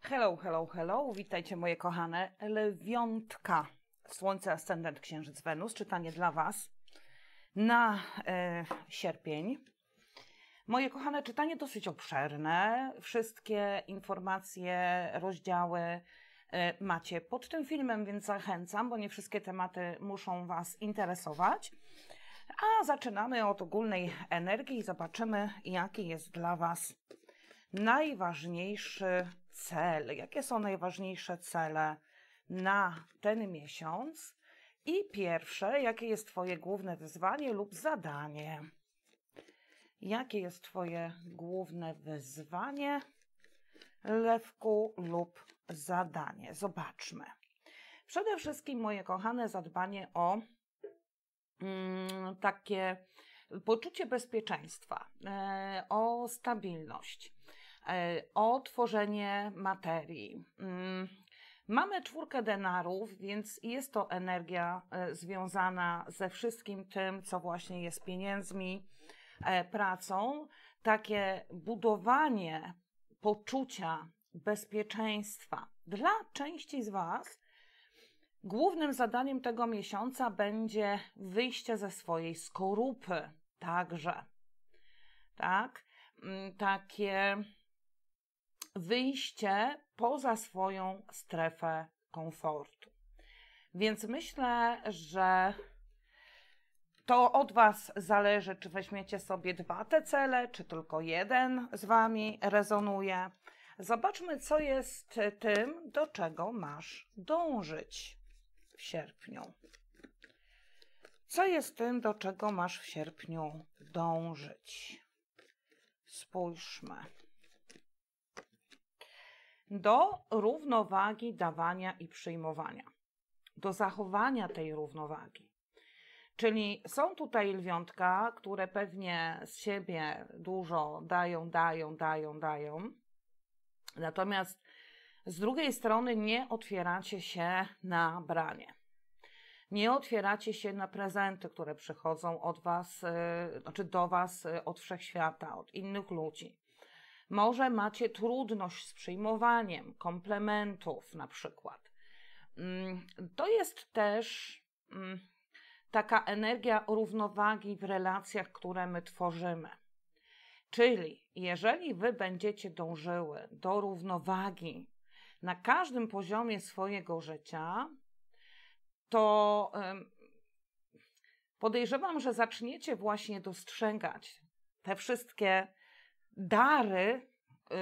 Hello, hello, hello. Witajcie moje kochane Lwiątka. Słońce, ascendent, księżyc, Wenus. Czytanie dla Was na sierpień. Moje kochane, czytanie dosyć obszerne. Wszystkie informacje, rozdziały macie pod tym filmem, więc zachęcam, bo nie wszystkie tematy muszą Was interesować. A zaczynamy od ogólnej energii i zobaczymy, jaki jest dla Was najważniejszy cel. Jakie są najważniejsze cele na ten miesiąc? I pierwsze, jakie jest Twoje główne wyzwanie lub zadanie? Jakie jest Twoje główne wyzwanie, lewku, lub zadanie? Zobaczmy. Przede wszystkim, moje kochane, zadbanie o takie poczucie bezpieczeństwa, o stabilność, o tworzenie materii. Mamy 4 denarów, więc jest to energia związana ze wszystkim tym, co właśnie jest pieniędzmi, pracą. Takie budowanie poczucia bezpieczeństwa dla części z Was. Głównym zadaniem tego miesiąca będzie wyjście ze swojej skorupy także. Tak? Takie wyjście poza swoją strefę komfortu. Więc myślę, że to od Was zależy, czy weźmiecie sobie 2 te cele, czy tylko jeden z Wami rezonuje. Zobaczmy, co jest tym, do czego masz dążyć w sierpniu. Co jest tym, do czego masz w sierpniu dążyć? Spójrzmy. Do równowagi dawania i przyjmowania. Do zachowania tej równowagi. Czyli są tutaj lwiątka, które pewnie z siebie dużo dają. Natomiast z drugiej strony nie otwieracie się na branie. Nie otwieracie się na prezenty, które przychodzą od Was, znaczy do Was od wszechświata, od innych ludzi. Może macie trudność z przyjmowaniem komplementów na przykład. To jest też taka energia równowagi w relacjach, które my tworzymy. Czyli jeżeli Wy będziecie dążyły do równowagi na każdym poziomie swojego życia, to podejrzewam, że zaczniecie właśnie dostrzegać te wszystkie dary,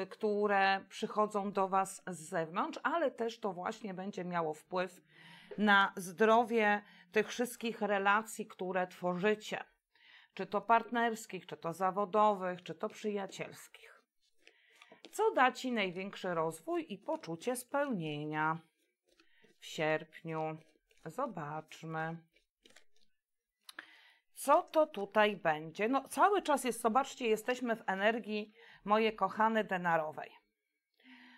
które przychodzą do Was z zewnątrz, ale też to właśnie będzie miało wpływ na zdrowie tych wszystkich relacji, które tworzycie. Czy to partnerskich, czy to zawodowych, czy to przyjacielskich. Co da Ci największy rozwój i poczucie spełnienia w sierpniu? Zobaczmy. Co to tutaj będzie? No cały czas jest, zobaczcie, jesteśmy w energii, moje kochane, denarowej.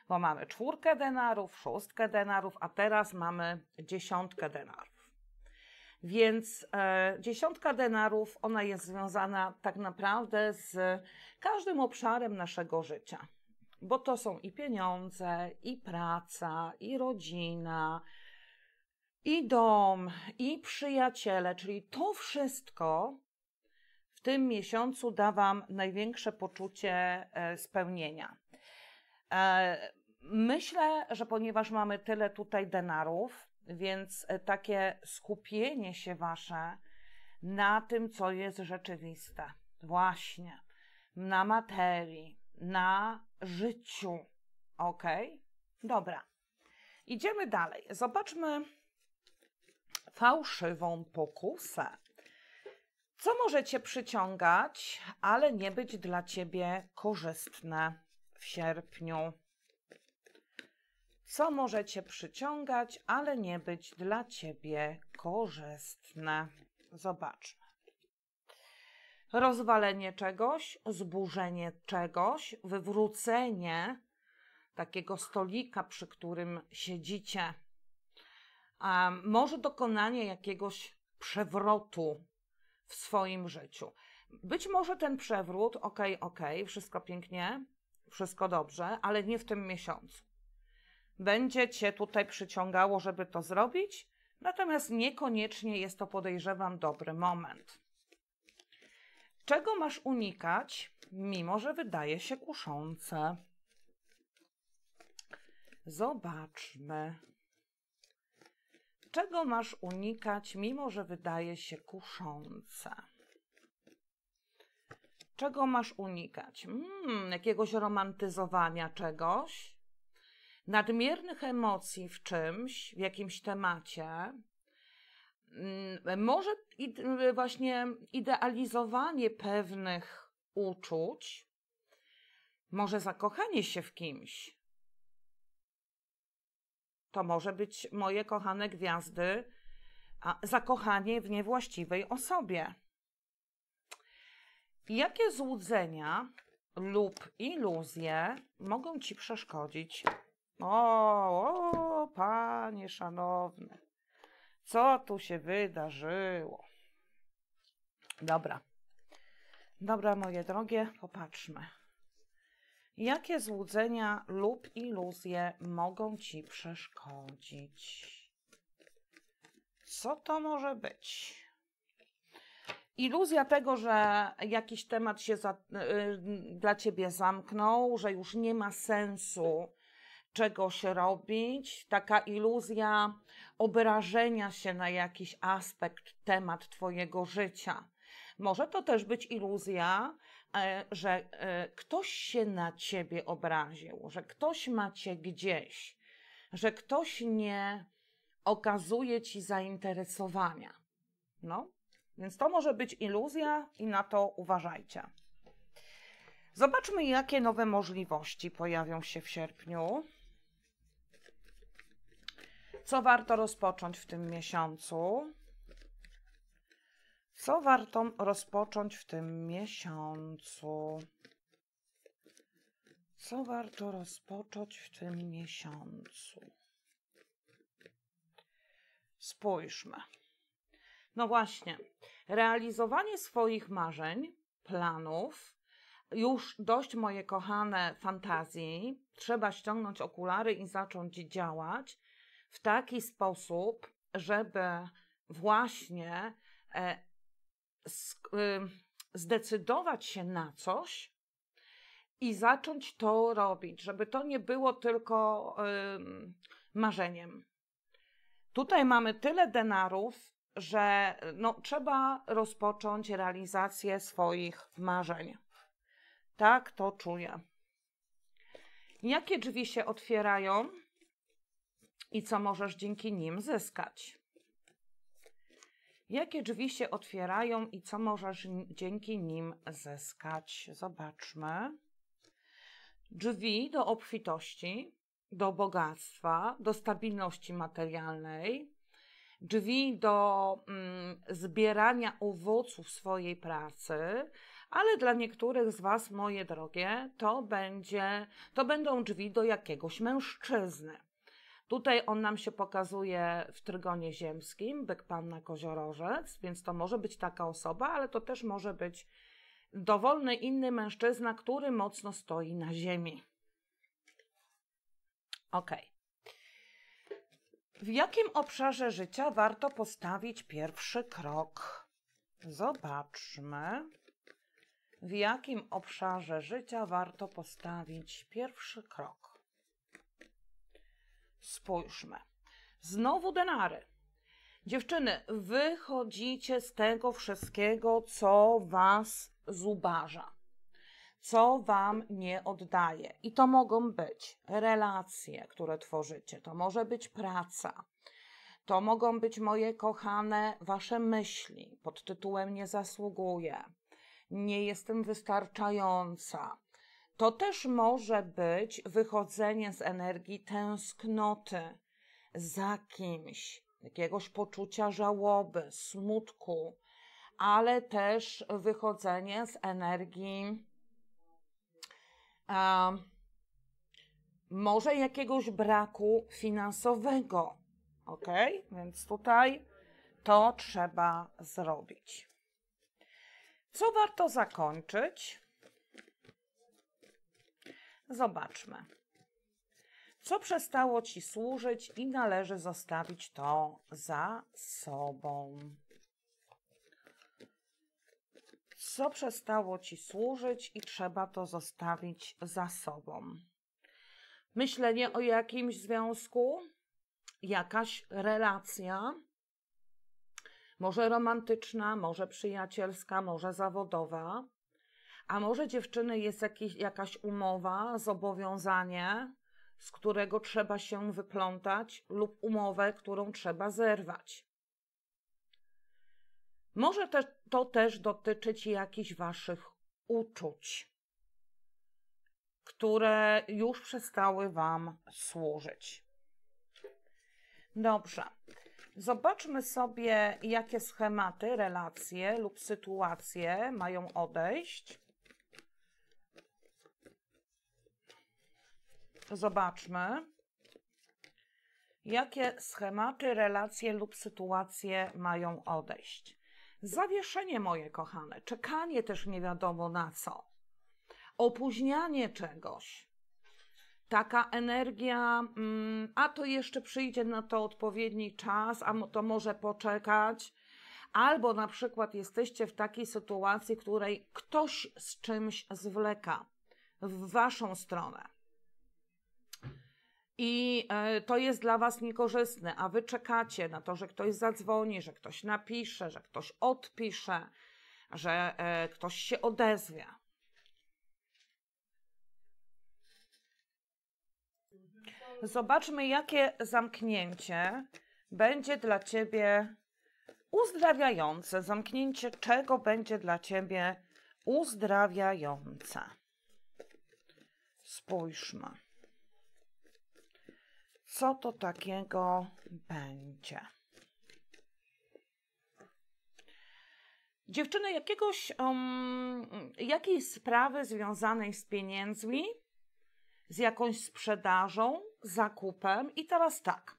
Bo mamy 4 denarów, 6 denarów, a teraz mamy 10 denarów. Więc 10 denarów, ona jest związana tak naprawdę z każdym obszarem naszego życia. Bo to są i pieniądze, i praca, i rodzina, i dom, i przyjaciele, czyli to wszystko w tym miesiącu da Wam największe poczucie spełnienia. Myślę, że ponieważ mamy tyle tutaj denarów, więc takie skupienie się Wasze na tym, co jest rzeczywiste, właśnie na materii, na życiu. Ok? Dobra. Idziemy dalej. Zobaczmy fałszywą pokusę. Co możecie przyciągać, ale nie być dla Ciebie korzystne w sierpniu? Co możecie przyciągać, ale nie być dla Ciebie korzystne? Zobaczmy. Rozwalenie czegoś, zburzenie czegoś, wywrócenie takiego stolika, przy którym siedzicie. A może dokonanie jakiegoś przewrotu w swoim życiu. Być może ten przewrót, ok, wszystko pięknie, wszystko dobrze, ale nie w tym miesiącu. będzie Cię tutaj przyciągało, żeby to zrobić, natomiast niekoniecznie jest to, podejrzewam, dobry moment. Czego masz unikać, mimo że wydaje się kuszące? Zobaczmy. Czego masz unikać, mimo że wydaje się kuszące? Czego masz unikać? Jakiegoś romantyzowania czegoś? Nadmiernych emocji w czymś, w jakimś temacie? Może właśnie idealizowanie pewnych uczuć? Może zakochanie się w kimś? To może być, moje kochane gwiazdy, zakochanie w niewłaściwej osobie. Jakie złudzenia lub iluzje mogą Ci przeszkodzić? O, Panie szanowny, co tu się wydarzyło? Dobra, moje drogie, popatrzmy. Jakie złudzenia lub iluzje mogą Ci przeszkodzić? Co to może być? Iluzja tego, że jakiś temat się dla Ciebie zamknął, że już nie ma sensu czegoś robić. Taka iluzja obrażenia się na jakiś aspekt, temat Twojego życia. Może to też być iluzja, że ktoś się na Ciebie obraził, że ktoś ma Cię gdzieś, że ktoś nie okazuje Ci zainteresowania. No, więc to może być iluzja i na to uważajcie. Zobaczmy, jakie nowe możliwości pojawią się w sierpniu. Co warto rozpocząć w tym miesiącu? Co warto rozpocząć w tym miesiącu? Co warto rozpocząć w tym miesiącu? Spójrzmy. No właśnie, realizowanie swoich marzeń, planów, już dość, moje kochane, fantazji. Trzeba ściągnąć okulary i zacząć działać w taki sposób, żeby właśnie zdecydować się na coś i zacząć to robić, żeby to nie było tylko marzeniem. Tutaj mamy tyle denarów, że trzeba rozpocząć realizację swoich marzeń. Tak to czuję. Jakie drzwi się otwierają i co możesz dzięki nim zyskać? Jakie drzwi się otwierają i co możesz dzięki nim zyskać? Zobaczmy. Drzwi do obfitości, do bogactwa, do stabilności materialnej, drzwi do zbierania owoców swojej pracy, ale dla niektórych z Was, moje drogie, to będą drzwi do jakiegoś mężczyzny. Tutaj on nam się pokazuje w trygonie ziemskim, byk, panna, koziorożec, więc to może być taka osoba, ale to też może być dowolny inny mężczyzna, który mocno stoi na ziemi. Ok. W jakim obszarze życia warto postawić pierwszy krok? Zobaczmy. W jakim obszarze życia warto postawić pierwszy krok? Spójrzmy. Znowu denary. Dziewczyny, wychodzicie z tego wszystkiego, co Was zubaża, co Wam nie oddaje. I to mogą być relacje, które tworzycie, to może być praca, to mogą być, moje kochane, Wasze myśli pod tytułem nie zasługuję, nie jestem wystarczająca. To też może być wychodzenie z energii tęsknoty za kimś, jakiegoś poczucia żałoby, smutku, ale też wychodzenie z energii może jakiegoś braku finansowego. Ok? Więc tutaj to trzeba zrobić. Co warto zakończyć? Zobaczmy. co przestało Ci służyć i należy zostawić to za sobą. Co przestało Ci służyć i trzeba to zostawić za sobą. Myślenie o jakimś związku, jakaś relacja, może romantyczna, może przyjacielska, może zawodowa, a może dziewczyny jest jakaś umowa, zobowiązanie, z którego trzeba się wyplątać lub umowę, którą trzeba zerwać. Może to też dotyczyć jakichś Waszych uczuć, które już przestały Wam służyć. Dobrze. Zobaczmy sobie, jakie schematy, relacje lub sytuacje mają odejść. Zobaczmy, jakie schematy, relacje lub sytuacje mają odejść. Zawieszenie, moje kochane, czekanie też nie wiadomo na co, opóźnianie czegoś, taka energia, a to jeszcze przyjdzie na to odpowiedni czas, a to może poczekać, albo na przykład jesteście w takiej sytuacji, w której ktoś z czymś zwleka w Waszą stronę. I to jest dla Was niekorzystne, a Wy czekacie na to, że ktoś zadzwoni, że ktoś napisze, że ktoś odpisze, że ktoś się odezwie. Zobaczmy, jakie zamknięcie będzie dla Ciebie uzdrawiające. Zamknięcie czego będzie dla Ciebie uzdrawiające. Spójrzmy. Co to takiego będzie? Dziewczyny, jakiejś sprawy związanej z pieniędzmi, z jakąś sprzedażą, zakupem i teraz tak.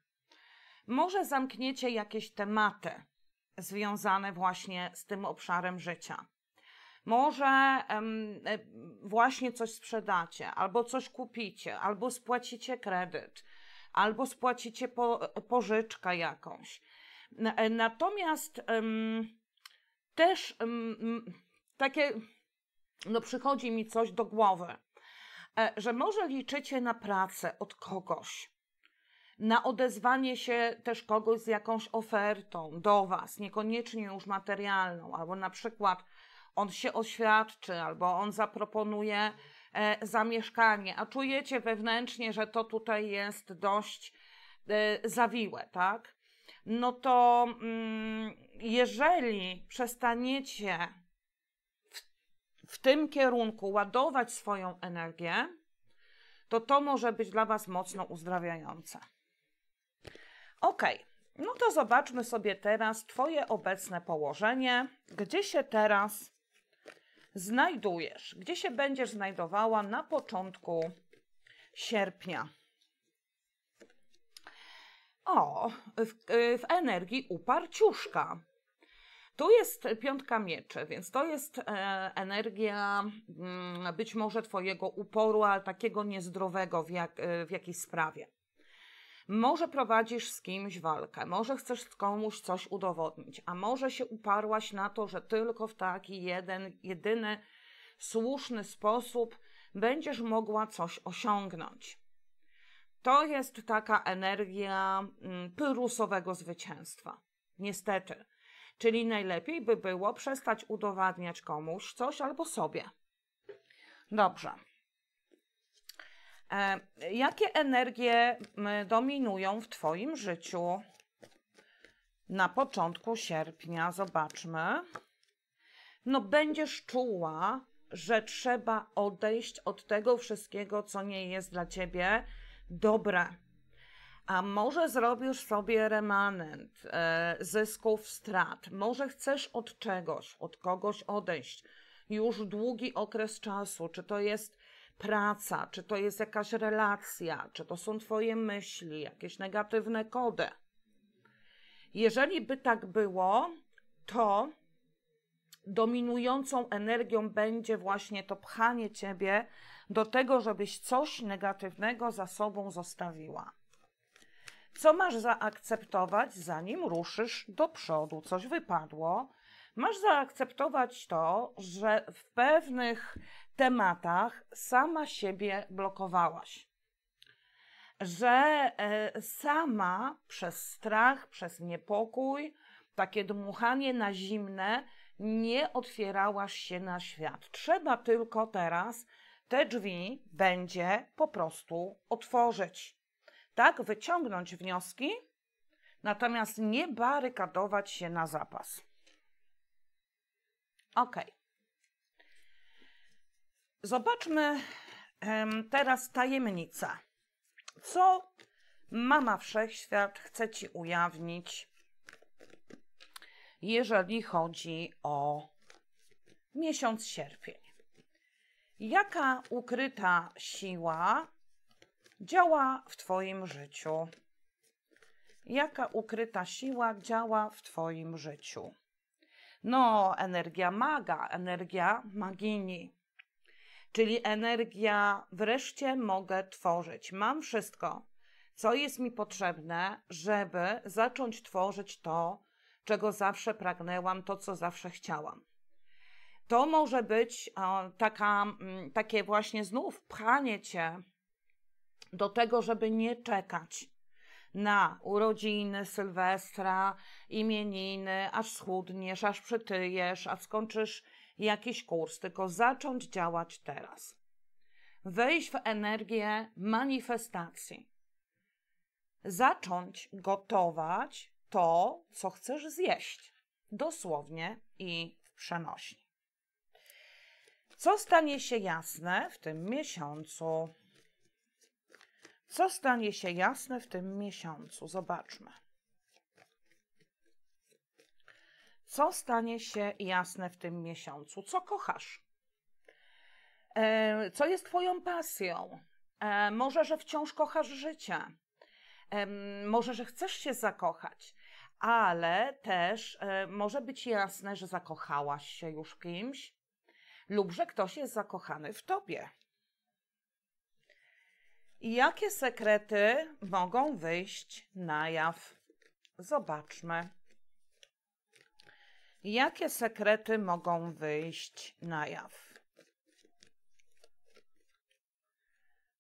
Może zamkniecie jakieś tematy związane właśnie z tym obszarem życia. Może właśnie coś sprzedacie, albo coś kupicie, albo spłacicie kredyt, albo spłacicie pożyczkę jakąś. Natomiast też takie, przychodzi mi coś do głowy, że może liczycie na pracę od kogoś, na odezwanie się też kogoś z jakąś ofertą do Was, niekoniecznie już materialną, albo na przykład on się oświadczy, albo on zaproponuje zamieszkanie, a czujecie wewnętrznie, że to tutaj jest dość zawiłe, tak? No to jeżeli przestaniecie w tym kierunku ładować swoją energię, to może być dla Was mocno uzdrawiające. Ok, no to zobaczmy sobie teraz Twoje obecne położenie, gdzie się teraz znajdujesz, gdzie się będziesz znajdowała na początku sierpnia. O, w energii uparciuszka. Tu jest piątka mieczy, więc to jest energia być może Twojego uporu, ale takiego niezdrowego w jakiejś sprawie. Może prowadzisz z kimś walkę, może chcesz komuś coś udowodnić, a może się uparłaś na to, że tylko w taki jedyny, słuszny sposób będziesz mogła coś osiągnąć. To jest taka energia pyrrhusowego zwycięstwa. Niestety. Czyli najlepiej by było przestać udowadniać komuś coś albo sobie. Dobrze. Jakie energie dominują w Twoim życiu na początku sierpnia? Zobaczmy. No będziesz czuła, że trzeba odejść od tego wszystkiego, co nie jest dla Ciebie dobre. A może zrobisz sobie remanent zysków, strat. Może chcesz od czegoś, od kogoś odejść. Już długi okres czasu. Czy to jest praca, czy to jest jakaś relacja, czy to są Twoje myśli, jakieś negatywne kody. Jeżeli by tak było, to dominującą energią będzie właśnie to pchanie ciebie do tego, żebyś coś negatywnego za sobą zostawiła. Co masz zaakceptować, zanim ruszysz do przodu? Coś wypadło. Masz zaakceptować to, że w pewnych tematach sama siebie blokowałaś. Że sama przez strach, przez niepokój, takie dmuchanie na zimne, nie otwierałaś się na świat. Trzeba tylko teraz te drzwi będzie po prostu otworzyć. Tak, wyciągnąć wnioski, natomiast nie barykadować się na zapas. Ok. Zobaczmy teraz tajemnicę. Co Mama Wszechświat chce ci ujawnić, jeżeli chodzi o miesiąc sierpień? Jaka ukryta siła działa w twoim życiu? Jaka ukryta siła działa w twoim życiu? No, energia maga, energia magini, czyli energia wreszcie mogę tworzyć. Mam wszystko, co jest mi potrzebne, żeby zacząć tworzyć to, czego zawsze pragnęłam, to, co zawsze chciałam. To może być takie właśnie znów pchanie cię do tego, żeby nie czekać na urodziny, Sylwestra, imieniny, aż schudniesz, aż przytyjesz, aż skończysz jakiś kurs, tylko zacząć działać teraz. Wejść w energię manifestacji. Zacząć gotować to, co chcesz zjeść. Dosłownie i w przenośni. Co stanie się jasne w tym miesiącu? Co stanie się jasne w tym miesiącu? Zobaczmy. Co stanie się jasne w tym miesiącu? Co kochasz? Co jest twoją pasją? Może, że wciąż kochasz życie. Może, że chcesz się zakochać. Ale też może być jasne, że zakochałaś się już w kimś lub że ktoś jest zakochany w tobie. I jakie sekrety mogą wyjść na jaw? Zobaczmy. Jakie sekrety mogą wyjść na jaw?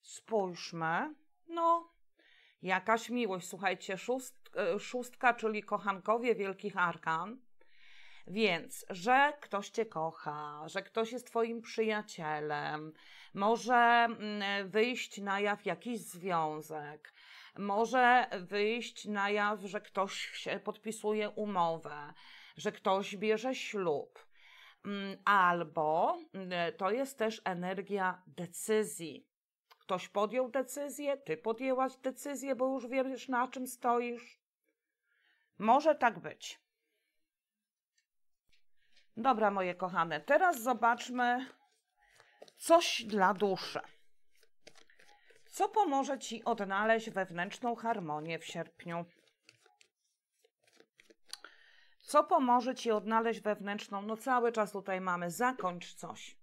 Spójrzmy. No, jakaś miłość. Słuchajcie, szóstka, czyli kochankowie wielkich arkan. Więc, że ktoś cię kocha, że ktoś jest twoim przyjacielem, może wyjść na jaw jakiś związek, może wyjść na jaw, że ktoś podpisuje umowę, że ktoś bierze ślub, albo to jest też energia decyzji. Ktoś podjął decyzję, ty podjęłaś decyzję, bo już wiesz, na czym stoisz. Może tak być. Dobra, moje kochane, teraz zobaczmy coś dla duszy. Co pomoże ci odnaleźć wewnętrzną harmonię w sierpniu? Co pomoże ci odnaleźć wewnętrzną? No cały czas tutaj mamy zakończ coś.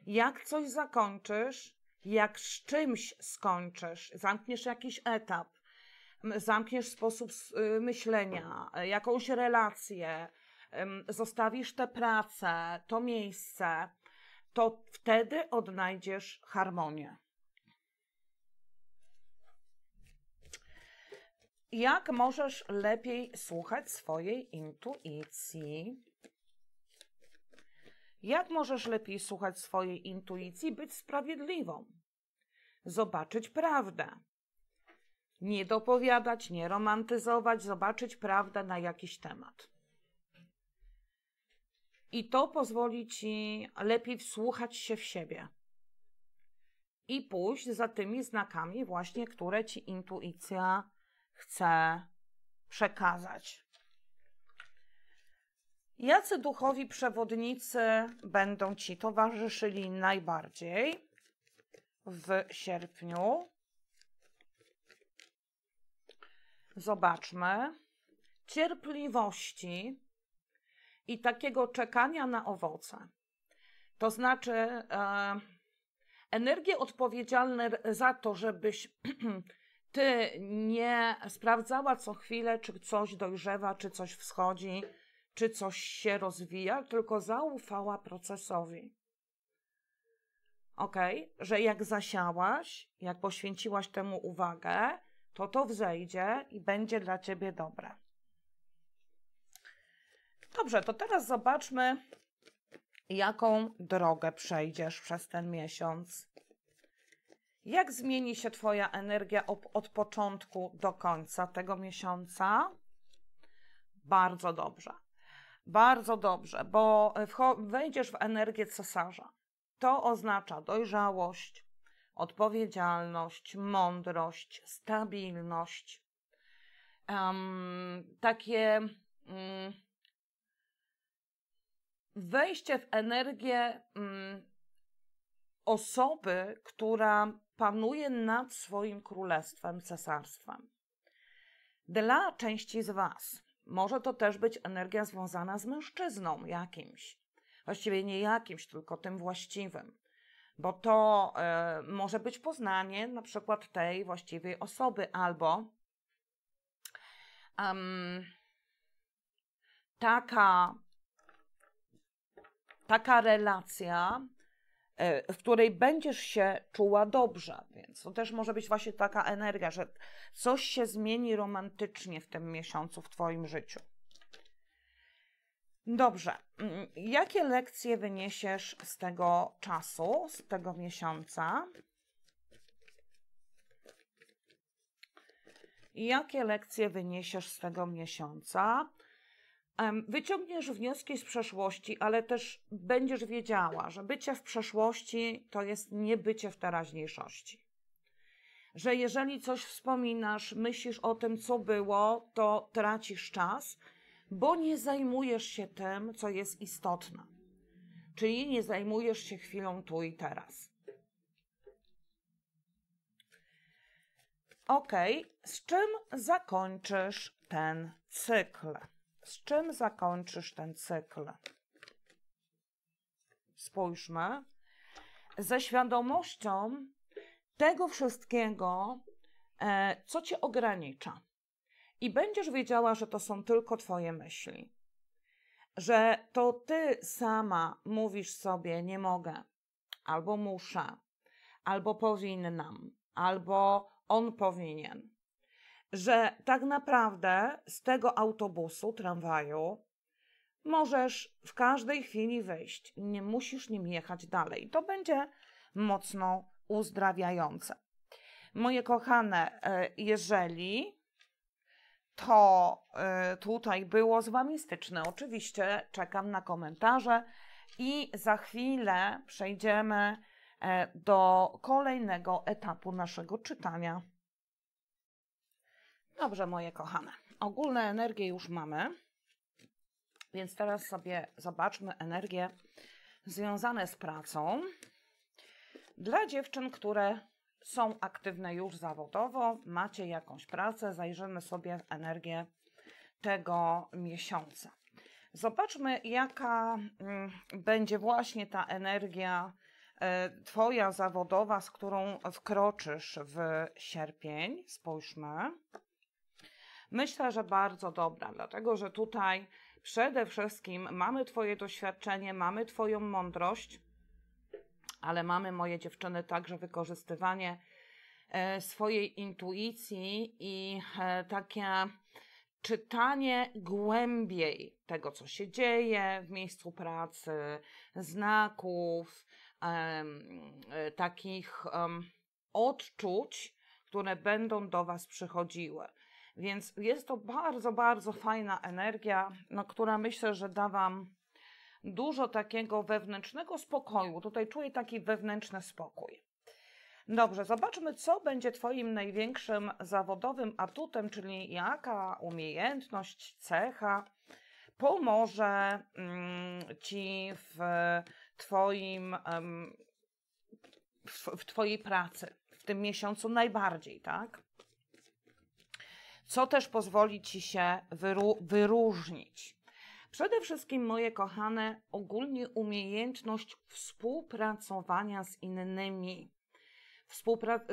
Jak coś zakończysz, jak z czymś skończysz, zamkniesz jakiś etap, zamkniesz sposób myślenia, jakąś relację, zostawisz tę pracę, to miejsce, to wtedy odnajdziesz harmonię. Jak możesz lepiej słuchać swojej intuicji? Jak możesz lepiej słuchać swojej intuicji, być sprawiedliwą? Zobaczyć prawdę. Nie dopowiadać, nie romantyzować, zobaczyć prawdę na jakiś temat. I to pozwoli ci lepiej wsłuchać się w siebie. I pójść za tymi znakami właśnie, które ci intuicja chce przekazać. Jacy duchowi przewodnicy będą ci towarzyszyli najbardziej w sierpniu? Zobaczmy. Cierpliwości i takiego czekania na owoce. To znaczy energie odpowiedzialne za to, żebyś ty nie sprawdzała co chwilę, czy coś dojrzewa, czy coś wschodzi, czy coś się rozwija, tylko zaufała procesowi. Ok? Że jak zasiałaś, jak poświęciłaś temu uwagę, to wzejdzie i będzie dla ciebie dobre. Dobrze, to teraz zobaczmy, jaką drogę przejdziesz przez ten miesiąc. Jak zmieni się twoja energia od początku do końca tego miesiąca? Bardzo dobrze. Bardzo dobrze, bo wejdziesz w energię cesarza. To oznacza dojrzałość, odpowiedzialność, mądrość, stabilność, takie wejście w energię osoby, która panuje nad swoim królestwem, cesarstwem. Dla części z was może to też być energia związana z mężczyzną jakimś. Właściwie nie jakimś, tylko tym właściwym. Bo to może być poznanie na przykład tej właściwej osoby albo taka relacja, w której będziesz się czuła dobrze. Więc to też może być właśnie taka energia, że coś się zmieni romantycznie w tym miesiącu w twoim życiu. Dobrze. Jakie lekcje wyniesiesz z tego czasu, z tego miesiąca? Jakie lekcje wyniesiesz z tego miesiąca? Wyciągniesz wnioski z przeszłości, ale też będziesz wiedziała, że bycie w przeszłości to jest niebycie w teraźniejszości. Że jeżeli coś wspominasz, myślisz o tym, co było, to tracisz czas, bo nie zajmujesz się tym, co jest istotne. Czyli nie zajmujesz się chwilą tu i teraz. Ok, z czym zakończysz ten cykl? Z czym zakończysz ten cykl? Spójrzmy. Ze świadomością tego wszystkiego, co cię ogranicza. I będziesz wiedziała, że to są tylko twoje myśli. Że to ty sama mówisz sobie nie mogę, albo muszę, albo powinnam, albo on powinien. Że tak naprawdę z tego autobusu, tramwaju możesz w każdej chwili wyjść. Nie musisz nim jechać dalej. To będzie mocno uzdrawiające. Moje kochane, jeżeli to tutaj było z wami styczne, oczywiście czekam na komentarze i za chwilę przejdziemy do kolejnego etapu naszego czytania. Dobrze, moje kochane. Ogólne energie już mamy, więc teraz sobie zobaczmy energie związane z pracą. Dla dziewczyn, które są aktywne już zawodowo, macie jakąś pracę, zajrzymy sobie w energię tego miesiąca. Zobaczmy, jaka będzie właśnie ta energia twoja zawodowa, z którą wkroczysz w sierpień. Spójrzmy. Myślę, że bardzo dobra, dlatego że tutaj przede wszystkim mamy twoje doświadczenie, mamy twoją mądrość, ale mamy, moje dziewczyny, także wykorzystywanie swojej intuicji i takie czytanie głębiej tego, co się dzieje w miejscu pracy, znaków, takich odczuć, które będą do was przychodziły. Więc jest to bardzo, bardzo fajna energia, która myślę, że da wam dużo takiego wewnętrznego spokoju. Tutaj czuję taki wewnętrzny spokój. Dobrze, zobaczmy, co będzie twoim największym zawodowym atutem, czyli jaka umiejętność, cecha pomoże ci w twojej pracy w tym miesiącu najbardziej, tak? Co też pozwoli ci się wyróżnić. Przede wszystkim, moje kochane, ogólnie umiejętność współpracowania z innymi.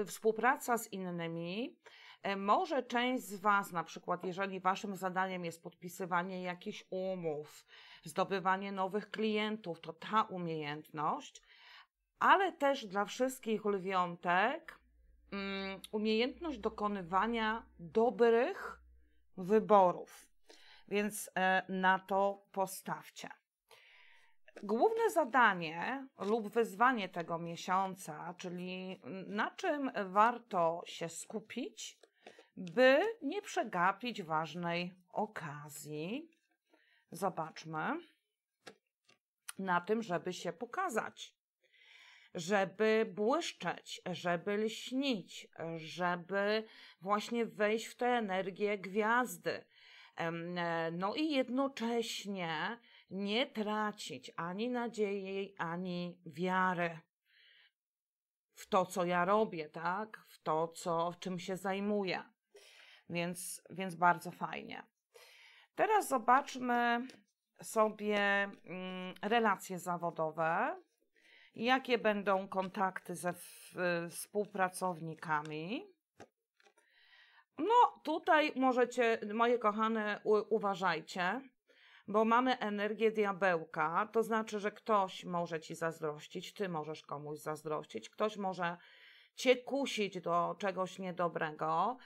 Współpraca z innymi. Może część z Was, na przykład, jeżeli Waszym zadaniem jest podpisywanie jakichś umów, zdobywanie nowych klientów, to ta umiejętność, ale też dla wszystkich lwiątek umiejętność dokonywania dobrych wyborów. Więc na to postawcie. Główne zadanie lub wyzwanie tego miesiąca, czyli na czym warto się skupić, by nie przegapić ważnej okazji. Zobaczmy. Na tym, żeby się pokazać, żeby błyszczeć, żeby lśnić, żeby właśnie wejść w tę energię gwiazdy. No i jednocześnie nie tracić ani nadziei, ani wiary w to, co ja robię, tak? W to, czym się zajmuję. Więc bardzo fajnie. Teraz zobaczmy sobie relacje zawodowe. Jakie będą kontakty ze współpracownikami? No tutaj możecie, moje kochane, uważajcie, bo mamy energię diabełka, to znaczy, że ktoś może Ci zazdrościć, Ty możesz komuś zazdrościć, ktoś może Cię kusić do czegoś niedobrego,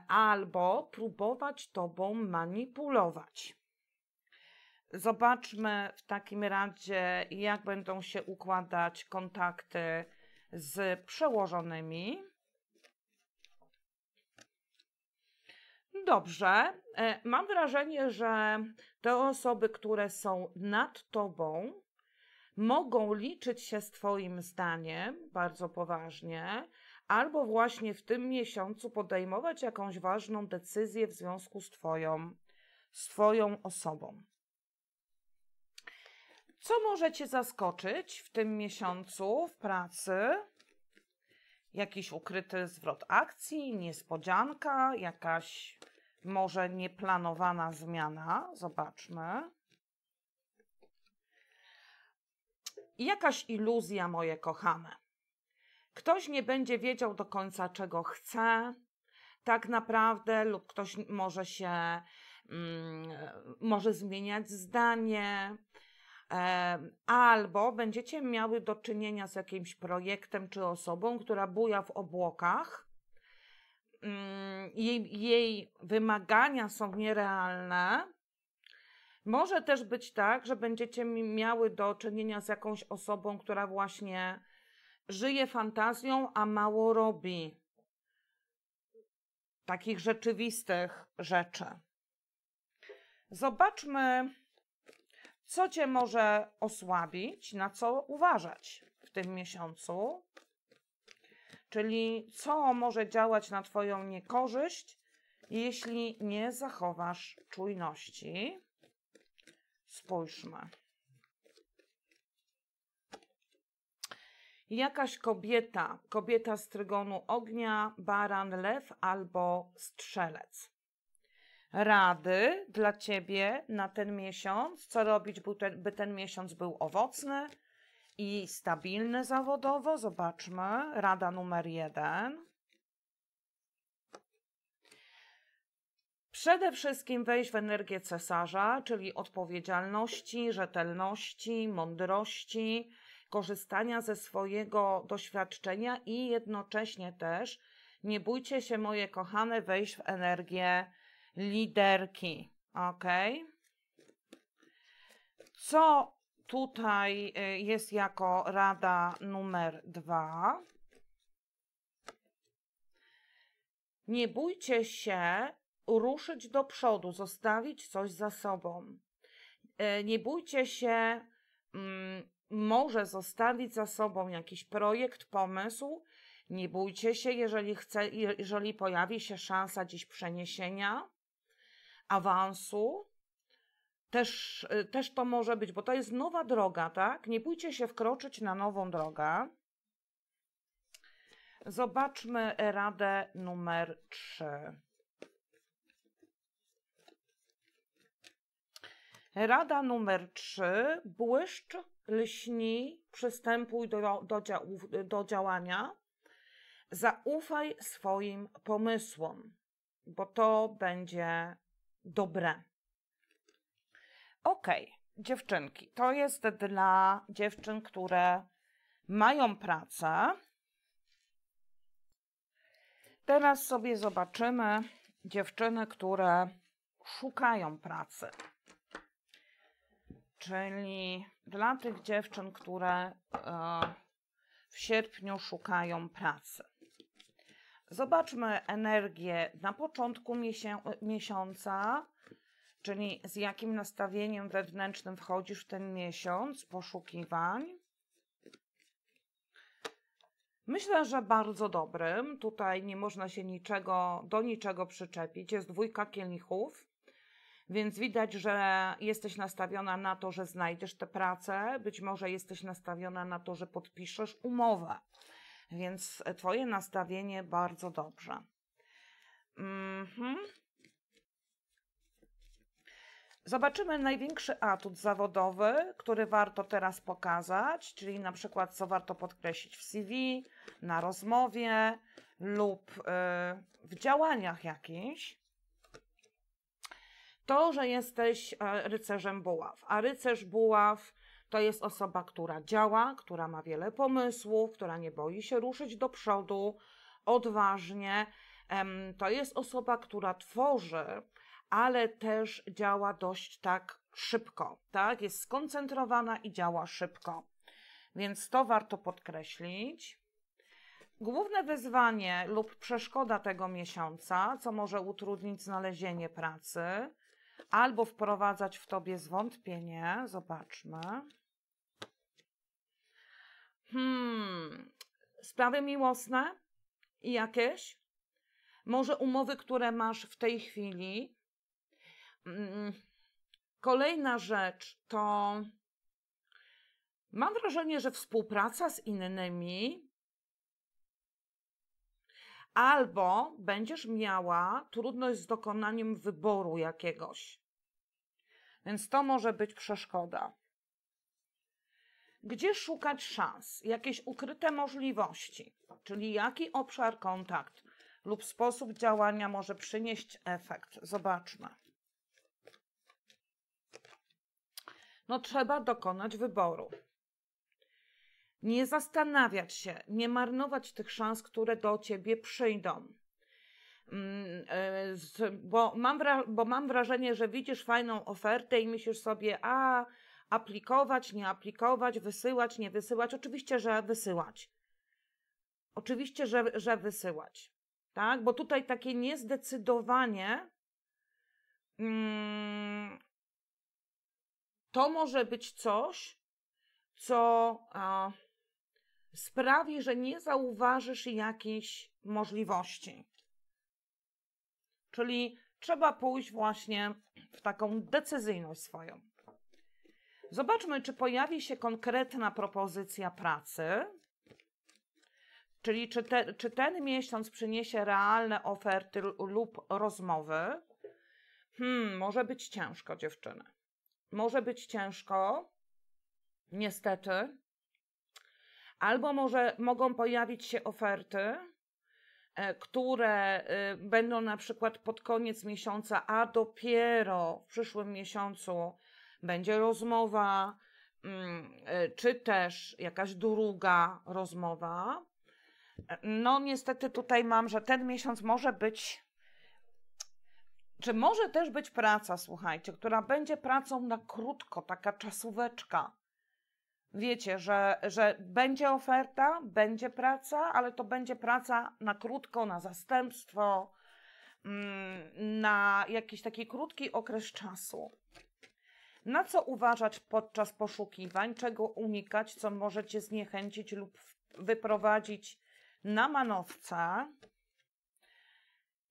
albo próbować Tobą manipulować. Zobaczmy w takim razie, jak będą się układać kontakty z przełożonymi. Dobrze. Mam wrażenie, że te osoby, które są nad Tobą, mogą liczyć się z Twoim zdaniem bardzo poważnie, albo właśnie w tym miesiącu podejmować jakąś ważną decyzję w związku z Twoją osobą. Co może Cię zaskoczyć w tym miesiącu w pracy? Jakiś ukryty zwrot akcji, niespodzianka, jakaś może nieplanowana zmiana. Zobaczmy. Jakaś iluzja, moje kochane. Ktoś nie będzie wiedział do końca, czego chce tak naprawdę, lub ktoś może zmieniać zdanie, albo będziecie miały do czynienia z jakimś projektem czy osobą, która buja w obłokach. Jej wymagania są nierealne. Może też być tak, że będziecie miały do czynienia z jakąś osobą, która właśnie żyje fantazją, a mało robi takich rzeczywistych rzeczy. Zobaczmy, co Cię może osłabić, na co uważać w tym miesiącu, czyli co może działać na Twoją niekorzyść, jeśli nie zachowasz czujności. Spójrzmy. Jakaś kobieta z trygonu ognia, baran, lew albo strzelec. Rady dla Ciebie na ten miesiąc, co robić, by ten miesiąc był owocny i stabilny zawodowo. Zobaczmy, rada numer 1. Przede wszystkim wejść w energię cesarza, czyli odpowiedzialności, rzetelności, mądrości, korzystania ze swojego doświadczenia i jednocześnie też nie bójcie się, moje kochane, wejść w energię liderki. Ok? Co tutaj jest jako rada numer 2? Nie bójcie się ruszyć do przodu, zostawić coś za sobą. Nie bójcie się może zostawić za sobą jakiś projekt, pomysł. Nie bójcie się, jeżeli pojawi się szansa dziś przeniesienia, awansu. Też to może być, bo to jest nowa droga, tak? Nie bójcie się wkroczyć na nową drogę. Zobaczmy radę numer 3. Rada numer 3. Błyszcz, lśnij, przystępuj do działania. Zaufaj swoim pomysłom, bo to będzie dobre. Ok, dziewczynki, to jest dla dziewczyn, które mają pracę. Teraz sobie zobaczymy dziewczyny, które szukają pracy. Czyli dla tych dziewczyn, które w sierpniu szukają pracy. Zobaczmy energię na początku miesiąca, czyli z jakim nastawieniem wewnętrznym wchodzisz w ten miesiąc poszukiwań. Myślę, że bardzo dobrym. Tutaj nie można się do niczego przyczepić. Jest 2 kielichów, więc widać, że jesteś nastawiona na to, że znajdziesz tę pracę. Być może jesteś nastawiona na to, że podpiszesz umowę. Więc twoje nastawienie bardzo dobrze. Zobaczymy największy atut zawodowy, który warto teraz pokazać, czyli na przykład co warto podkreślić w CV, na rozmowie lub w działaniach jakichś. To, że jesteś rycerzem buław, a rycerz buław to jest osoba, która działa, która ma wiele pomysłów, która nie boi się ruszyć do przodu odważnie. To jest osoba, która tworzy, ale też działa dość tak szybko, tak? Jest skoncentrowana i działa szybko. Więc to warto podkreślić. Główne wyzwanie lub przeszkoda tego miesiąca, co może utrudnić znalezienie pracy albo wprowadzać w tobie zwątpienie. Zobaczmy. Sprawy miłosne i jakieś? Może umowy, które masz w tej chwili. Kolejna rzecz to mam wrażenie, że współpraca z innymi albo będziesz miała trudność z dokonaniem wyboru jakiegoś. Więc to może być przeszkoda. Gdzie szukać szans? Jakieś ukryte możliwości, czyli jaki obszar, kontakt lub sposób działania może przynieść efekt. Zobaczmy. No trzeba dokonać wyboru. Nie zastanawiać się, nie marnować tych szans, które do ciebie przyjdą. Bo mam wrażenie, że widzisz fajną ofertę i myślisz sobie, aplikować, nie aplikować, wysyłać, nie wysyłać. Oczywiście, że wysyłać. Oczywiście, że wysyłać. Tak? Bo tutaj takie niezdecydowanie to może być coś, co sprawi, że nie zauważysz jakiejś możliwości. Czyli trzeba pójść właśnie w taką decyzyjność swoją. Zobaczmy, czy pojawi się konkretna propozycja pracy, czyli czy ten miesiąc przyniesie realne oferty lub rozmowy. Może być ciężko, dziewczyny. Może być ciężko, niestety. Albo mogą pojawić się oferty, które będą na przykład pod koniec miesiąca, a dopiero w przyszłym miesiącu będzie rozmowa, czy też jakaś druga rozmowa. No niestety tutaj mam, że ten miesiąc może być, czy może też być praca, słuchajcie, która będzie pracą na krótko, taka czasóweczka. Wiecie, że będzie oferta, będzie praca, ale to będzie praca na krótko, na zastępstwo, na jakiś taki krótki okres czasu. Na co uważać podczas poszukiwań, czego unikać, co może cię zniechęcić lub wyprowadzić na manowce.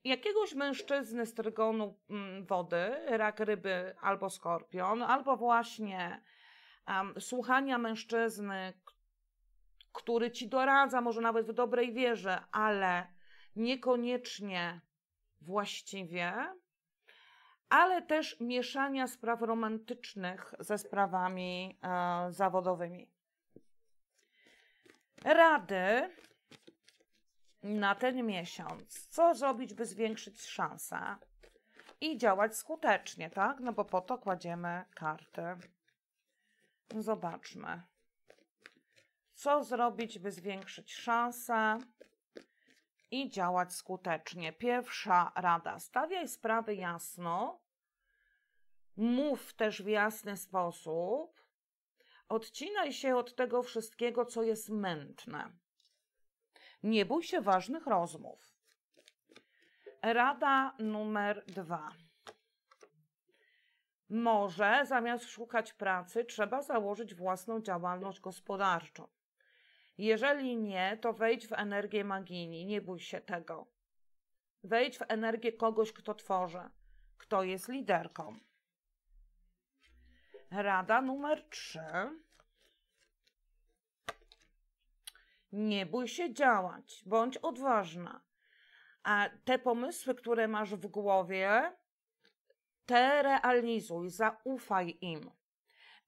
Jakiegoś mężczyzny z trygonu wody, rak, ryby albo skorpion, albo właśnie słuchania mężczyzny, który ci doradza, może nawet w dobrej wierze, ale niekoniecznie właściwie, ale też mieszania spraw romantycznych ze sprawami zawodowymi. Rady na ten miesiąc. Co zrobić, by zwiększyć szanse i działać skutecznie, tak? No bo po to kładziemy karty. Zobaczmy. Co zrobić, by zwiększyć szanse i działać skutecznie? Pierwsza rada. Stawiaj sprawy jasno. Mów też w jasny sposób. Odcinaj się od tego wszystkiego, co jest mętne. Nie bój się ważnych rozmów. Rada numer 2. Może zamiast szukać pracy, trzeba założyć własną działalność gospodarczą. Jeżeli nie, to wejdź w energię magini, nie bój się tego. Wejdź w energię kogoś, kto tworzy, kto jest liderką. Rada numer 3. Nie bój się działać, bądź odważna. A te pomysły, które masz w głowie, te realizuj, zaufaj im.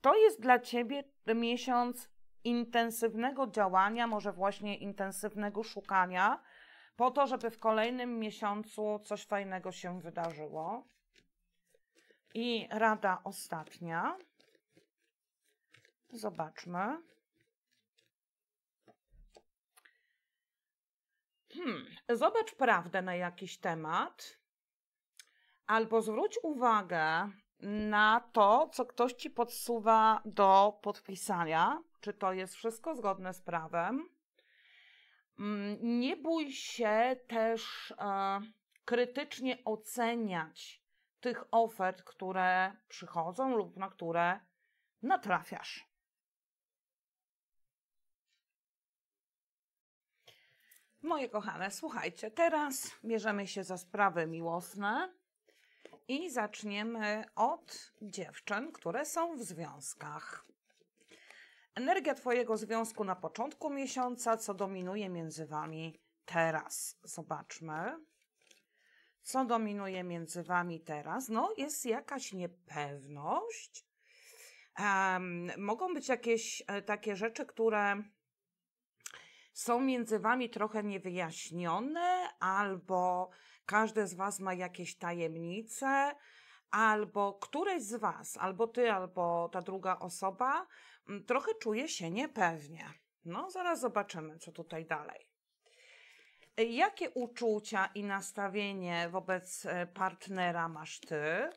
To jest dla Ciebie miesiąc intensywnego działania, może właśnie intensywnego szukania, po to, żeby w kolejnym miesiącu coś fajnego się wydarzyło. I rada ostatnia. Zobaczmy. Zobacz prawdę na jakiś temat, albo zwróć uwagę na to, co ktoś Ci podsuwa do podpisania, czy to jest wszystko zgodne z prawem. Nie bój się też krytycznie oceniać tych ofert, które przychodzą lub na które natrafiasz. Moje kochane, słuchajcie, teraz bierzemy się za sprawy miłosne i zaczniemy od dziewczyn, które są w związkach. Energia Twojego związku na początku miesiąca, co dominuje między Wami teraz. Zobaczmy, co dominuje między Wami teraz. No, jest jakaś niepewność. Mogą być jakieś takie rzeczy, które są między Wami trochę niewyjaśnione, albo każdy z Was ma jakieś tajemnice, albo któreś z Was, albo Ty, albo ta druga osoba trochę czuje się niepewnie. No, zaraz zobaczymy, co tutaj dalej. Jakie uczucia i nastawienie wobec partnera masz Ty?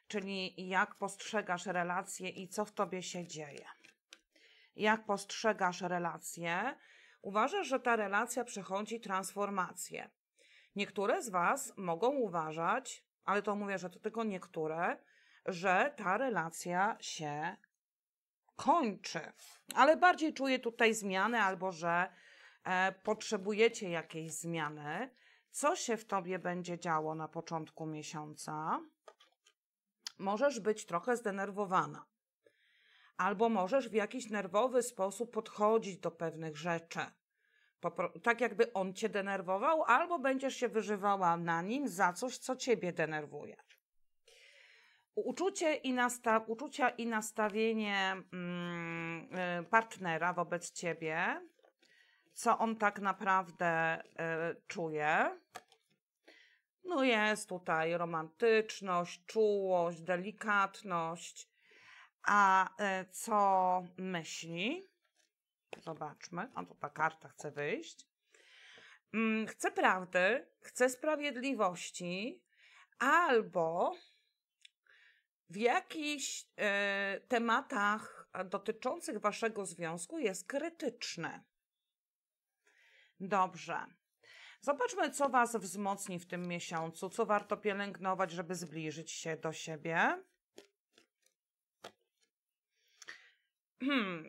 Czyli jak postrzegasz relacje i co w Tobie się dzieje? Jak postrzegasz relacje? Uważasz, że ta relacja przechodzi transformację. Niektóre z Was mogą uważać, ale to mówię, że to tylko niektóre, że ta relacja się kończy. Ale bardziej czuję tutaj zmiany, albo że potrzebujecie jakiejś zmiany. Co się w Tobie będzie działo na początku miesiąca? Możesz być trochę zdenerwowana. Albo możesz w jakiś nerwowy sposób podchodzić do pewnych rzeczy. Tak jakby on Cię denerwował, albo będziesz się wyżywała na nim za coś, co Ciebie denerwuje. Uczucia i nastawienie partnera wobec Ciebie, co on tak naprawdę czuje. No jest tutaj romantyczność, czułość, delikatność. A co myśli? Zobaczmy. A to ta karta chce wyjść. Chce prawdy, chce sprawiedliwości, albo w jakichś tematach dotyczących Waszego związku jest krytyczny. Dobrze. Zobaczmy, co Was wzmocni w tym miesiącu, co warto pielęgnować, żeby zbliżyć się do siebie.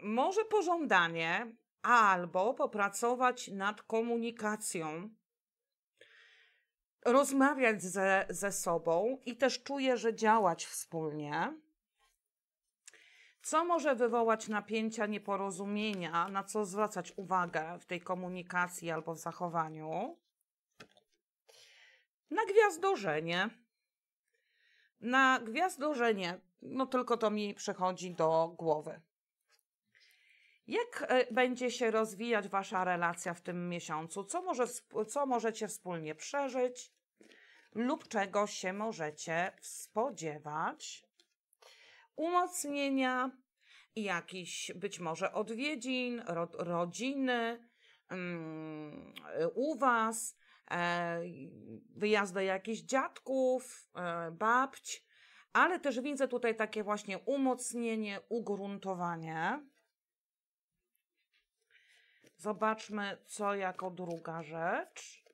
Może pożądanie, albo popracować nad komunikacją, rozmawiać ze sobą i też czuję, że działać wspólnie. Co może wywołać napięcia, nieporozumienia, na co zwracać uwagę w tej komunikacji albo w zachowaniu? Na gwiazdorzenie. Na gwiazdorze nie, no tylko to mi przychodzi do głowy. Jak będzie się rozwijać wasza relacja w tym miesiącu? Co możecie wspólnie przeżyć lub czego się możecie spodziewać? Umocnienia, jakichś być może odwiedzin, rodziny u was, wyjazd do jakichś dziadków, babć, ale też widzę tutaj takie właśnie umocnienie, ugruntowanie. Zobaczmy, co jako druga rzecz.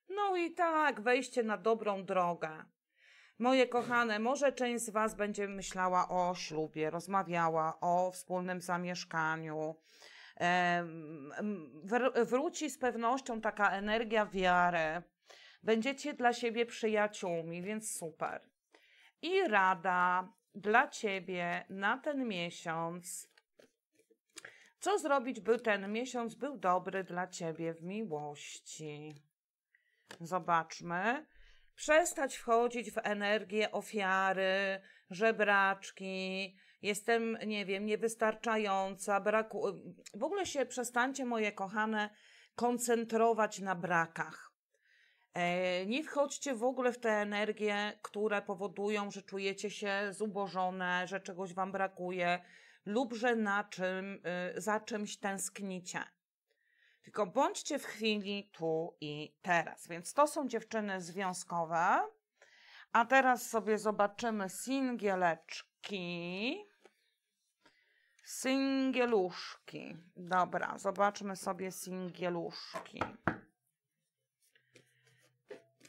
No i tak, wejście na dobrą drogę. Moje kochane, może część z was będzie myślała o ślubie, rozmawiała o wspólnym zamieszkaniu. Wróci z pewnością taka energia wiary. Będziecie dla siebie przyjaciółmi, więc super. I rada dla ciebie na ten miesiąc. Co zrobić, by ten miesiąc był dobry dla ciebie w miłości? Zobaczmy. Przestać wchodzić w energię ofiary, żebraczki, jestem, nie wiem, niewystarczająca, w ogóle się przestańcie, moje kochane, koncentrować na brakach. Nie wchodźcie w ogóle w te energie, które powodują, że czujecie się zubożone, że czegoś wam brakuje lub że za czymś tęsknicie. Tylko bądźcie w chwili tu i teraz. Więc to są dziewczyny związkowe. A teraz sobie zobaczymy singieleczki. Singieluszki. Dobra, zobaczmy sobie singieluszki.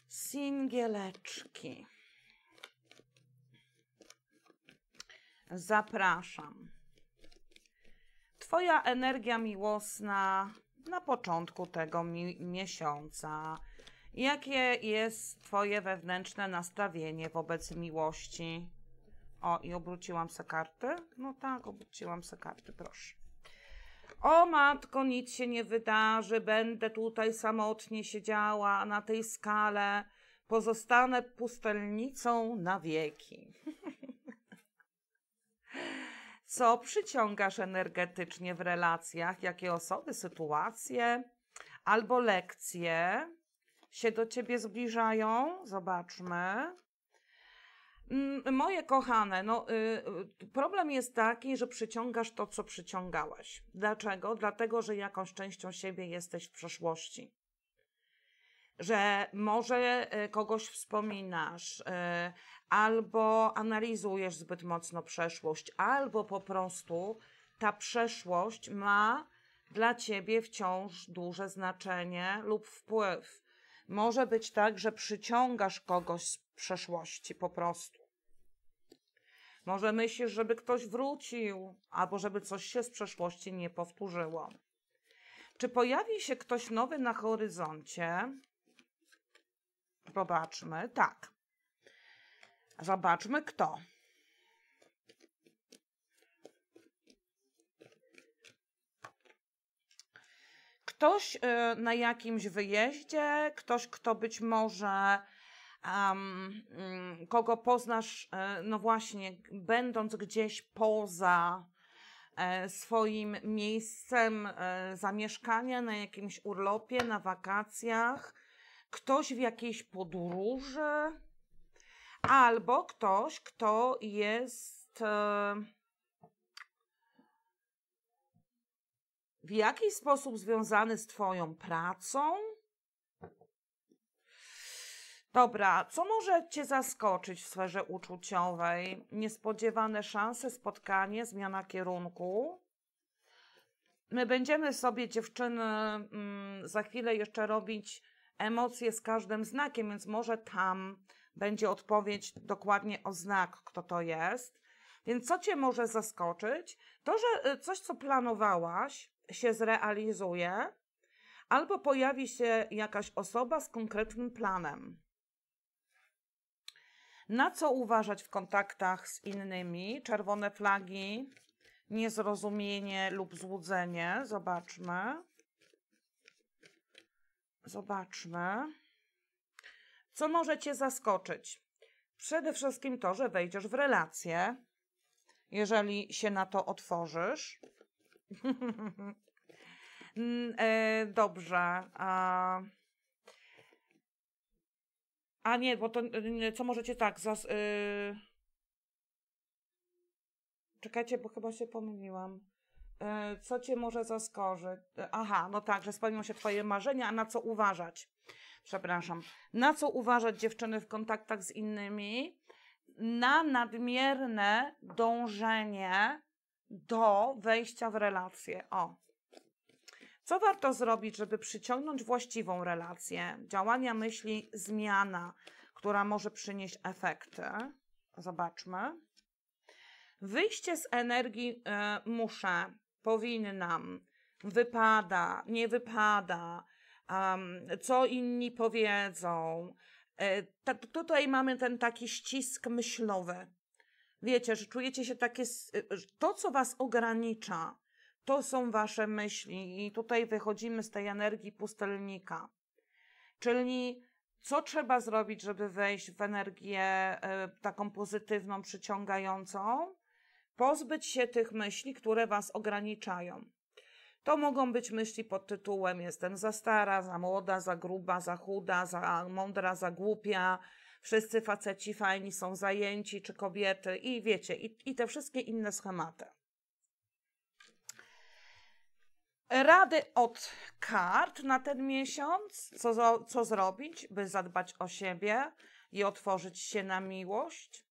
Singieleczki. Zapraszam. Twoja energia miłosna na początku tego miesiąca. Jakie jest twoje wewnętrzne nastawienie wobec miłości? O, i obróciłam se karty? No tak, obróciłam se karty, proszę. O matko, nic się nie wydarzy, będę tutaj samotnie siedziała na tej skale, pozostanę pustelnicą na wieki. Co przyciągasz energetycznie w relacjach? Jakie osoby, sytuacje albo lekcje się do ciebie zbliżają? Zobaczmy. Moje kochane, problem jest taki, że przyciągasz to, co przyciągałaś. Dlaczego? Dlatego, że jakąś częścią siebie jesteś w przeszłości. Że może kogoś wspominasz, albo analizujesz zbyt mocno przeszłość, albo po prostu ta przeszłość ma dla ciebie wciąż duże znaczenie lub wpływ. Może być tak, że przyciągasz kogoś z przeszłości po prostu. Może myślisz, żeby ktoś wrócił, albo żeby coś się z przeszłości nie powtórzyło. Czy pojawi się ktoś nowy na horyzoncie? Zobaczmy, tak. Zobaczmy kto. Ktoś na jakimś wyjeździe, ktoś, kto być może, kogo poznasz, no właśnie, będąc gdzieś poza swoim miejscem zamieszkania, na jakimś urlopie, na wakacjach, ktoś w jakiejś podróży, albo ktoś, kto jest w jakiś sposób związany z twoją pracą. Dobra, co może cię zaskoczyć w sferze uczuciowej? Niespodziewane szanse, spotkanie, zmiana kierunku. My będziemy sobie, dziewczyny, za chwilę jeszcze robić emocje z każdym znakiem, więc może tam będzie odpowiedź dokładnie o znak, kto to jest. Więc co cię może zaskoczyć? To, że coś, co planowałaś, się zrealizuje, albo pojawi się jakaś osoba z konkretnym planem. Na co uważać w kontaktach z innymi? Czerwone flagi, niezrozumienie lub złudzenie. Zobaczmy. Zobaczmy. Co może cię zaskoczyć? Przede wszystkim to, że wejdziesz w relację, jeżeli się na to otworzysz. Dobrze. A nie, bo to co możecie tak. Czekajcie, bo chyba się pomyliłam. Co cię może zaskoczyć? Aha, no tak, że spełnią się twoje marzenia, a na co uważać? Przepraszam. Na co uważać, dziewczyny, w kontaktach z innymi? Na nadmierne dążenie do wejścia w relację. O. Co warto zrobić, żeby przyciągnąć właściwą relację? Działania myśli, zmiana, która może przynieść efekty. Zobaczmy. Wyjście z energii muszę, powinnam, wypada, nie wypada, co inni powiedzą. Tutaj mamy ten taki ścisk myślowy. Wiecie, że czujecie się takie, to co was ogranicza, to są wasze myśli i tutaj wychodzimy z tej energii pustelnika. Czyli co trzeba zrobić, żeby wejść w energię taką pozytywną, przyciągającą? Pozbyć się tych myśli, które was ograniczają. To mogą być myśli pod tytułem jestem za stara, za młoda, za gruba, za chuda, za mądra, za głupia, wszyscy faceci fajni są zajęci, czy kobiety i wiecie, i te wszystkie inne schematy. Rady od kart na ten miesiąc, co zrobić, by zadbać o siebie i otworzyć się na miłość?